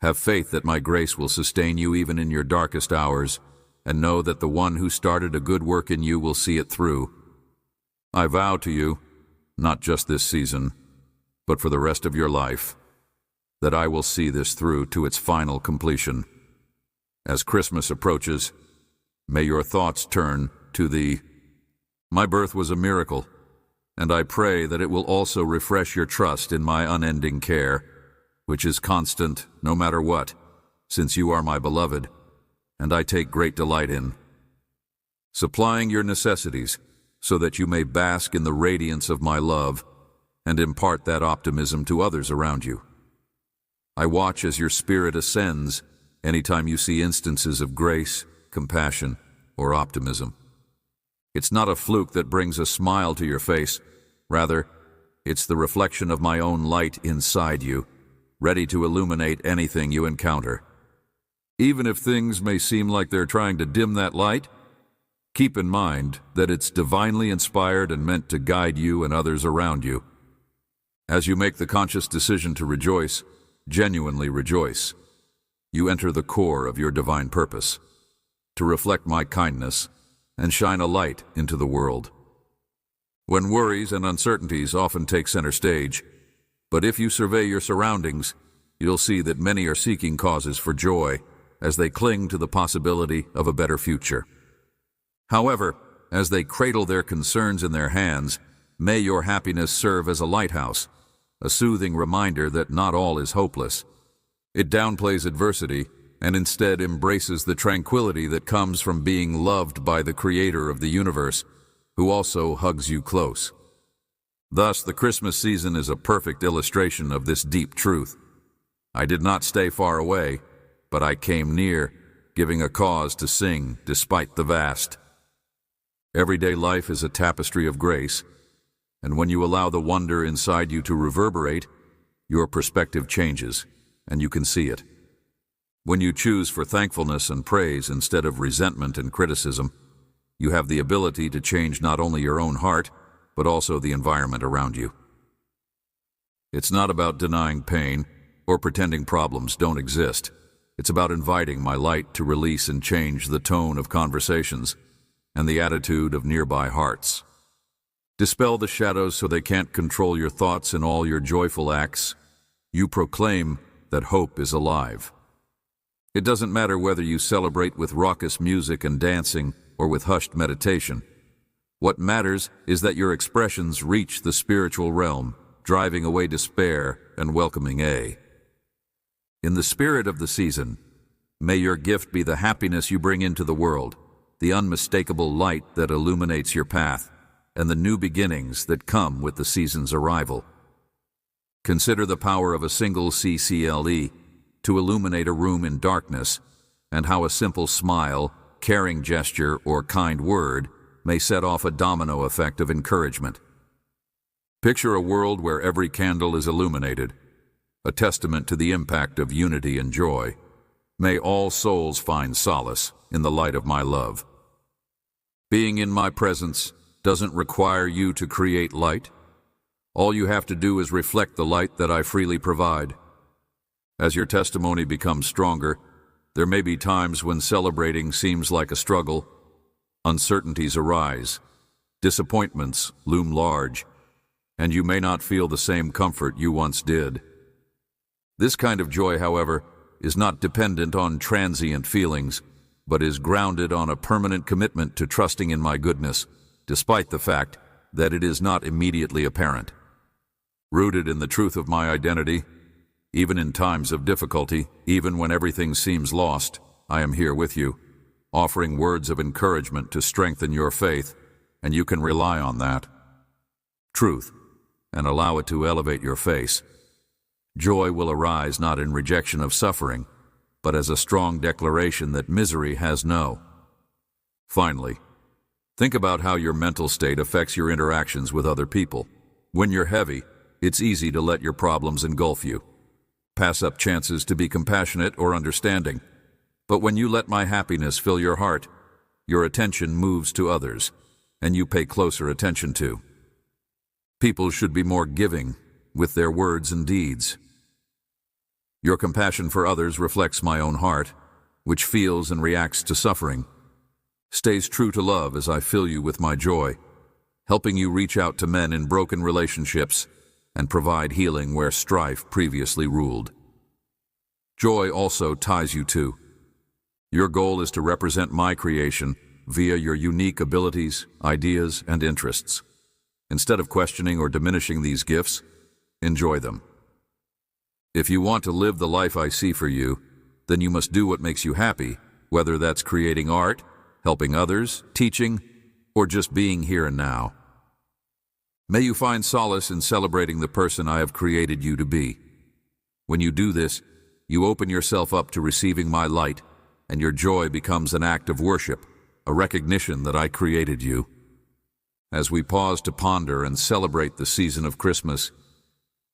Have faith that my grace will sustain you even in your darkest hours, and know that the one who started a good work in you will see it through. I vow to you, not just this season, but for the rest of your life, that I will see this through to its final completion. As Christmas approaches, may your thoughts turn to the, my birth was a miracle, and I pray that it will also refresh your trust in my unending care, which is constant no matter what, since you are my beloved, and I take great delight in supplying your necessities so that you may bask in the radiance of my love and impart that optimism to others around you. I watch as your spirit ascends anytime you see instances of grace, compassion, or optimism. It's not a fluke that brings a smile to your face. Rather, it's the reflection of my own light inside you, ready to illuminate anything you encounter. Even if things may seem like they're trying to dim that light, keep in mind that it's divinely inspired and meant to guide you and others around you. As you make the conscious decision to rejoice, genuinely rejoice, you enter the core of your divine purpose, to reflect my kindness and shine a light into the world. When worries and uncertainties often take center stage, but if you survey your surroundings, you'll see that many are seeking causes for joy as they cling to the possibility of a better future. However, as they cradle their concerns in their hands, may your happiness serve as a lighthouse, a soothing reminder that not all is hopeless. It downplays adversity and instead embraces the tranquility that comes from being loved by the Creator of the universe, who also hugs you close. Thus, the Christmas season is a perfect illustration of this deep truth. I did not stay far away, but I came near, giving a cause to sing despite the vast. Everyday life is a tapestry of grace, and when you allow the wonder inside you to reverberate, your perspective changes, and you can see it. When you choose for thankfulness and praise instead of resentment and criticism, you have the ability to change not only your own heart, but also the environment around you. It's not about denying pain or pretending problems don't exist. It's about inviting my light to release and change the tone of conversations, and the attitude of nearby hearts. Dispel the shadows so they can't control your thoughts in all your joyful acts. You proclaim that hope is alive. It doesn't matter whether you celebrate with raucous music and dancing or with hushed meditation. What matters is that your expressions reach the spiritual realm, driving away despair and welcoming A. In the spirit of the season, may your gift be the happiness you bring into the world, the unmistakable light that illuminates your path, and the new beginnings that come with the season's arrival. Consider the power of a single CCLE to illuminate a room in darkness, and how a simple smile, caring gesture, or kind word may set off a domino effect of encouragement. Picture a world where every candle is illuminated, a testament to the impact of unity and joy. May all souls find solace in the light of my love. Being in my presence doesn't require you to create light. All you have to do is reflect the light that I freely provide. As your testimony becomes stronger, there may be times when celebrating seems like a struggle. Uncertainties arise, disappointments loom large, and you may not feel the same comfort you once did. This kind of joy, however, is not dependent on transient feelings, but is grounded on a permanent commitment to trusting in my goodness, despite the fact that it is not immediately apparent. Rooted in the truth of my identity, even in times of difficulty, even when everything seems lost, I am here with you, offering words of encouragement to strengthen your faith, and you can rely on that truth and allow it to elevate your face. Joy will arise not in rejection of suffering, but as a strong declaration that misery has no. Finally, think about how your mental state affects your interactions with other people. When you're heavy, it's easy to let your problems engulf you. Pass up chances to be compassionate or understanding. But when you let my happiness fill your heart, your attention moves to others, and you pay closer attention to. People should be more giving with their words and deeds. Your compassion for others reflects my own heart, which feels and reacts to suffering. Stays true to love as I fill you with my joy, helping you reach out to men in broken relationships and provide healing where strife previously ruled. Joy also ties you to. Your goal is to represent my creation via your unique abilities, ideas, and interests. Instead of questioning or diminishing these gifts, enjoy them. If you want to live the life I see for you, then you must do what makes you happy, whether that's creating art, helping others, teaching, or just being here and now. May you find solace in celebrating the person I have created you to be. When you do this, you open yourself up to receiving my light, and your joy becomes an act of worship, a recognition that I created you. As we pause to ponder and celebrate the season of Christmas,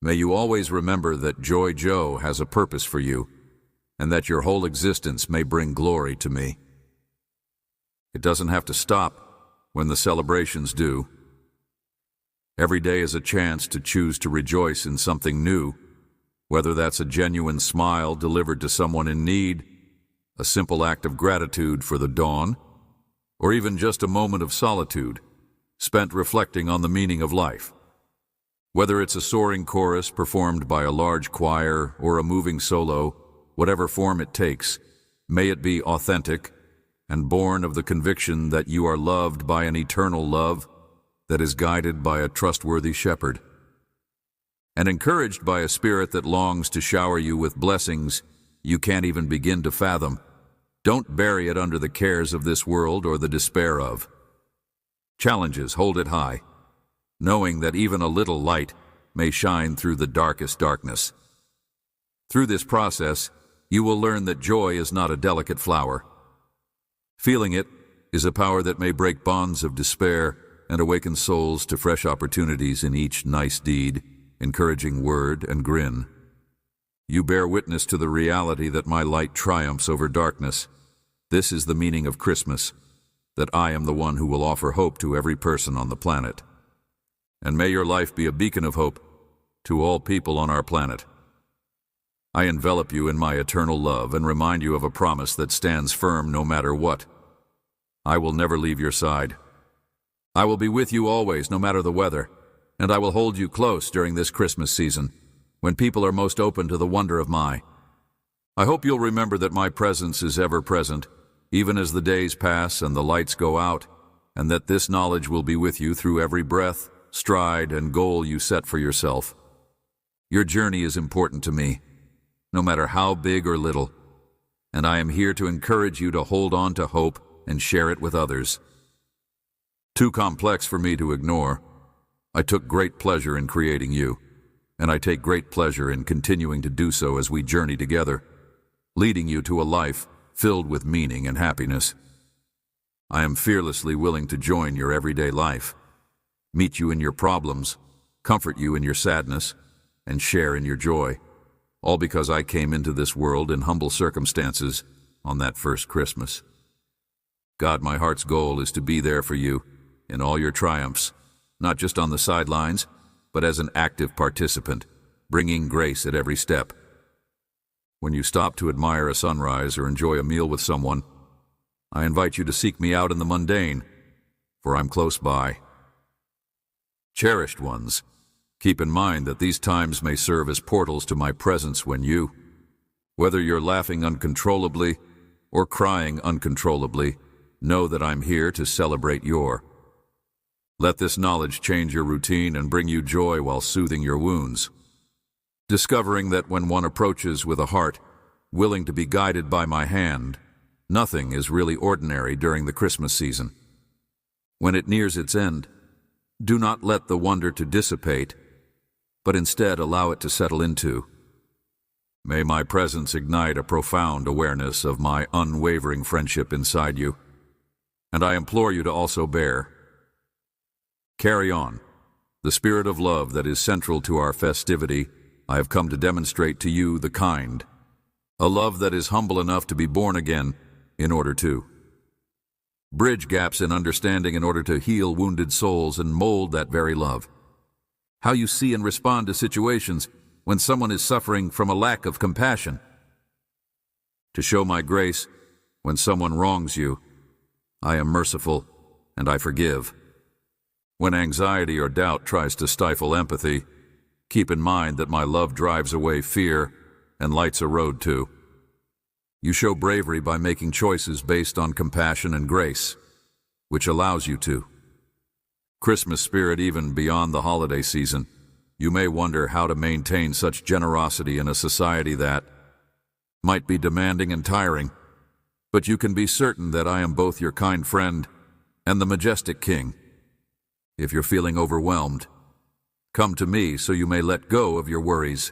may you always remember that Joy Joe has a purpose for you, and that your whole existence may bring glory to me. It doesn't have to stop when the celebrations do. Every day is a chance to choose to rejoice in something new, whether that's a genuine smile delivered to someone in need, a simple act of gratitude for the dawn, or even just a moment of solitude spent reflecting on the meaning of life. Whether it's a soaring chorus performed by a large choir or a moving solo, whatever form it takes, may it be authentic and born of the conviction that you are loved by an eternal love that is guided by a trustworthy shepherd, and encouraged by a spirit that longs to shower you with blessings you can't even begin to fathom. Don't bury it under the cares of this world or the despair of challenges. Hold it high, knowing that even a little light may shine through the darkest darkness. Through this process, you will learn that joy is not a delicate flower. Feeling it is a power that may break bonds of despair and awaken souls to fresh opportunities in each nice deed, encouraging word, and grin. You bear witness to the reality that my light triumphs over darkness. This is the meaning of Christmas, that I am the one who will offer hope to every person on the planet. And may your life be a beacon of hope to all people on our planet. I envelop you in my eternal love and remind you of a promise that stands firm no matter what. I will never leave your side. I will be with you always, no matter the weather, and I will hold you close during this Christmas season, when people are most open to the wonder of I hope you'll remember that my presence is ever present, even as the days pass and the lights go out, and that this knowledge will be with you through every breath, stride, and goal you set for yourself. Your journey is important to me, no matter how big or little, and I am here to encourage you to hold on to hope and share it with others. Too complex for me to ignore, I took great pleasure in creating you, and I take great pleasure in continuing to do so as we journey together, leading you to a life filled with meaning and happiness. I am fearlessly willing to join your everyday life, meet you in your problems, comfort you in your sadness, and share in your joy, all because I came into this world in humble circumstances on that first Christmas. God, my heart's goal is to be there for you in all your triumphs, not just on the sidelines, but as an active participant, bringing grace at every step. When you stop to admire a sunrise or enjoy a meal with someone, I invite you to seek me out in the mundane, for I'm close by. Cherished ones, keep in mind that these times may serve as portals to my presence when you, whether you're laughing uncontrollably or crying uncontrollably, know that I'm here to celebrate your. Let this knowledge change your routine and bring you joy while soothing your wounds. Discovering that when one approaches with a heart willing to be guided by my hand, nothing is really ordinary during the Christmas season. When it nears its end, do not let the wonder to dissipate, but instead allow it to settle into. May my presence ignite a profound awareness of my unwavering friendship inside you, and I implore you to also carry on. The spirit of love that is central to our festivity, I have come to demonstrate to you the kind, a love that is humble enough to be born again in order to bridge gaps in understanding in order to heal wounded souls and mold that very love. How you see and respond to situations when someone is suffering from a lack of compassion. To show my grace when someone wrongs you, I am merciful and I forgive. When anxiety or doubt tries to stifle empathy, keep in mind that my love drives away fear and lights a road to. You show bravery by making choices based on compassion and grace, which allows you to. Christmas spirit even beyond the holiday season, you may wonder how to maintain such generosity in a society that might be demanding and tiring, but you can be certain that I am both your kind friend and the majestic king. If you're feeling overwhelmed, come to me so you may let go of your worries,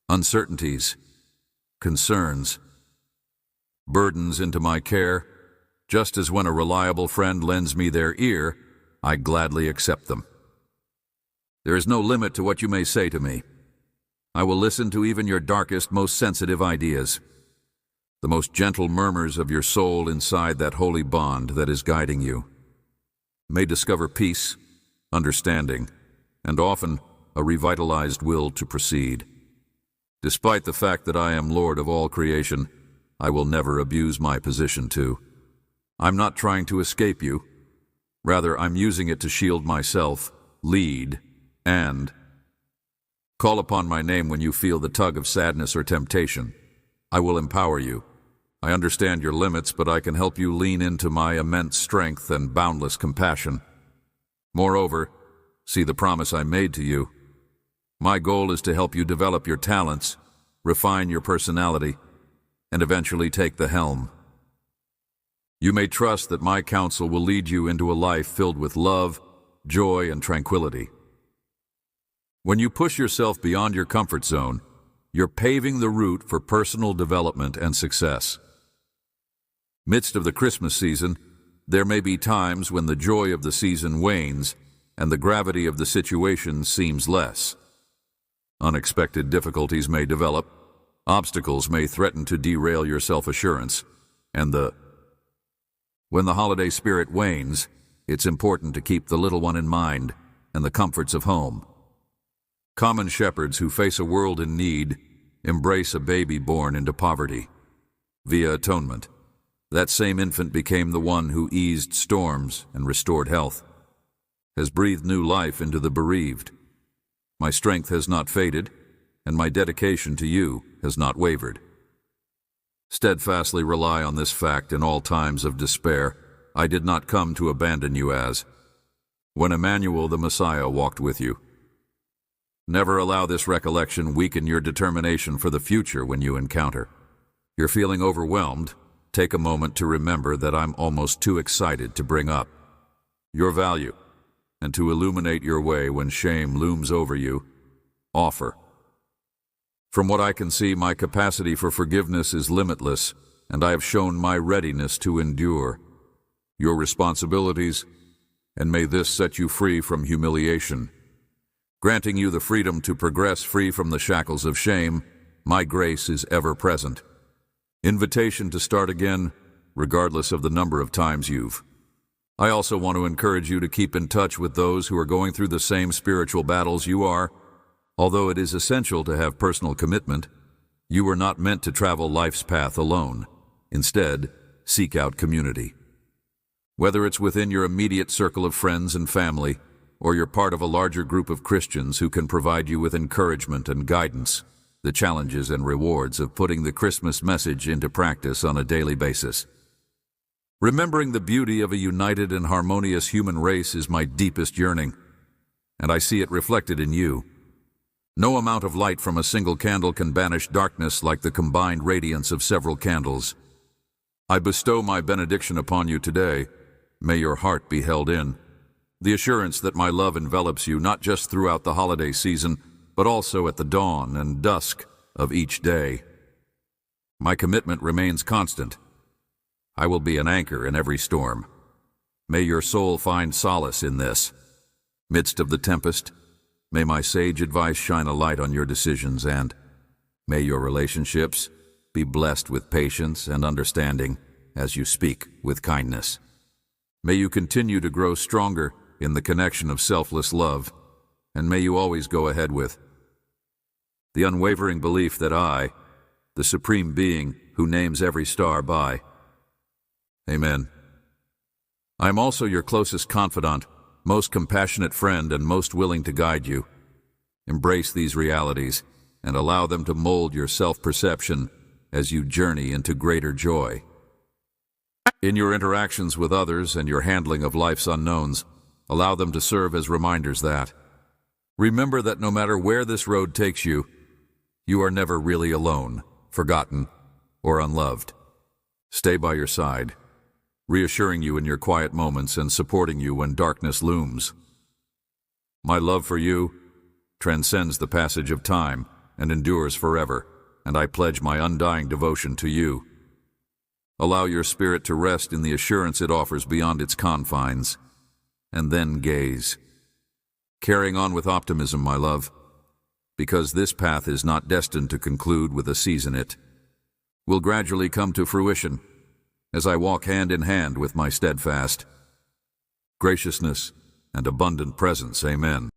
uncertainties, concerns, burdens into my care, just as when a reliable friend lends me their ear, I gladly accept them. There is no limit to what you may say to me. I will listen to even your darkest, most sensitive ideas, the most gentle murmurs of your soul inside that holy bond that is guiding you. May discover peace, understanding, and often a revitalized will to proceed. Despite the fact that I am Lord of all creation, I will never abuse my position to. I'm not trying to escape you. Rather, I'm using it to shield myself, lead, and call upon my name when you feel the tug of sadness or temptation. I will empower you. I understand your limits, but I can help you lean into my immense strength and boundless compassion. Moreover, see the promise I made to you. My goal is to help you develop your talents, refine your personality, and eventually take the helm. You may trust that my counsel will lead you into a life filled with love, joy, and tranquility. When you push yourself beyond your comfort zone, you're paving the route for personal development and success. Midst of the Christmas season, there may be times when the joy of the season wanes and the gravity of the situation seems less. Unexpected difficulties may develop, obstacles may threaten to derail your self-assurance, and when the holiday spirit wanes, it's important to keep the little one in mind and the comforts of home. Common shepherds who face a world in need embrace a baby born into poverty via atonement, That same infant became the one who eased storms and restored health, has breathed new life into the bereaved. My strength has not faded, and my dedication to you has not wavered. Steadfastly rely on this fact in all times of despair. I did not come to abandon you as when Emmanuel the Messiah walked with you. Never allow this recollection weaken your determination for the future when you encounter. You're feeling overwhelmed. Take a moment to remember that I'm almost too excited to bring up your value and to illuminate your way when shame looms over you. Offer. From what I can see, my capacity for forgiveness is limitless, and I have shown my readiness to endure your responsibilities, and may this set you free from humiliation. Granting you the freedom to progress free from the shackles of shame, my grace is ever present. Invitation to start again, regardless of the number of times you've. I also want to encourage you to keep in touch with those who are going through the same spiritual battles you are. Although it is essential to have personal commitment, you were not meant to travel life's path alone. Instead, seek out community. Whether it's within your immediate circle of friends and family, or you're part of a larger group of Christians who can provide you with encouragement and guidance, the challenges and rewards of putting the Christmas message into practice on a daily basis. Remembering the beauty of a united and harmonious human race is my deepest yearning, and I see it reflected in you. No amount of light from a single candle can banish darkness like the combined radiance of several candles. I bestow my benediction upon you today. May your heart be held in. The assurance that my love envelops you not just throughout the holiday season, but also at the dawn and dusk of each day. My commitment remains constant. I will be an anchor in every storm. May your soul find solace in this. Midst of the tempest, may my sage advice shine a light on your decisions, and may your relationships be blessed with patience and understanding as you speak with kindness. May you continue to grow stronger in the connection of selfless love, and may you always go ahead with the unwavering belief that I, the Supreme Being who names every star by. Amen. I am also your closest confidant, most compassionate friend, and most willing to guide you. Embrace these realities and allow them to mold your self-perception as you journey into greater joy. In your interactions with others and your handling of life's unknowns, allow them to serve as reminders that remember that no matter where this road takes you, you are never really alone, forgotten, or unloved. Stay by your side, reassuring you in your quiet moments and supporting you when darkness looms. My love for you transcends the passage of time and endures forever, and I pledge my undying devotion to you. Allow your spirit to rest in the assurance it offers beyond its confines, and then gaze. Carrying on with optimism, my love, because this path is not destined to conclude with a season. It will gradually come to fruition as I walk hand in hand with my steadfast graciousness and abundant presence. Amen.